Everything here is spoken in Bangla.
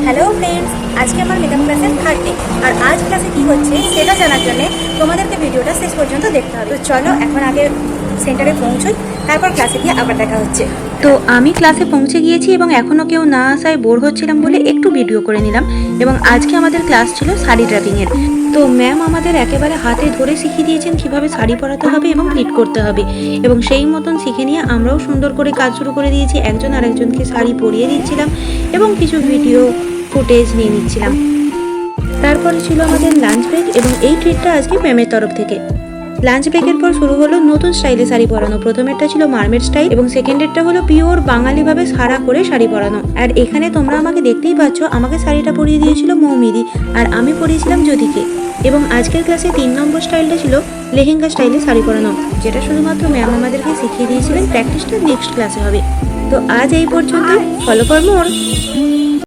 হ্যালো ফ্রেন্ডস, আজকে আমার মেকআপ ক্লাসের থার্ড ডে। আর আজ ক্লাসে কী হচ্ছে সেটা জানার জন্য তোমাদেরকে ভিডিওটা শেষ পর্যন্ত দেখতে হবে। তো চলো এখন আগে সেন্টারে পৌঁছোই, তারপর ক্লাসে গিয়ে আবার দেখা হচ্ছে। তো আমি ক্লাসে পৌঁছে গিয়েছি এবং এখনও কেউ না আসায় বোর হচ্ছিলাম বলে একটু ভিডিও করে নিলাম। এবং আজকে আমাদের ক্লাস ছিল শাড়ি ড্রাপিংয়ের। তো ম্যাম আমাদের একেবারে হাতে ধরে শিখিয়ে দিয়েছেন কিভাবে শাড়ি পরাতে হবে এবং প্লিট করতে হবে, এবং সেই মতন শিখে নিয়ে আমরাও সুন্দর করে কাজ শুরু করে দিয়েছি। একজন আরেকজনকে শাড়ি পরিয়ে দিচ্ছিলাম এবং কিছু ভিডিও ফুটেজ নিয়ে নিচ্ছিলাম। তারপরে ছিল আমাদের লাঞ্চ ব্রেক, এবং এই ট্রিটটা আজকে ম্যামের তরফ থেকে। লাঞ্চ ব্রেকের পর শুরু হলো নতুন স্টাইলে শাড়ি পরানো। প্রথমেরটা ছিল মারমেড স্টাইল এবং সেকেন্ডেরটা হলো পিওর বাঙালিভাবে সারা করে শাড়ি পরানো। আর এখানে তোমরা আমাকে দেখতেই পাচ্ছ, আমাকে শাড়িটা পরিয়ে দিয়েছিল মৌমিদি আর আমি পরিয়েছিলাম জ্যোতিকে। এবং আজকের ক্লাসে 3 নম্বর স্টাইলটা ছিল লেহেঙ্গা স্টাইলে শাড়ি পরানো, যেটা শুধুমাত্র ম্যাম আমাদেরকে শিখিয়ে দিয়েছিলেন। প্র্যাকটিসটা নেক্সট ক্লাসে হবে। তো আজ এই পর্যন্ত। Follow for more.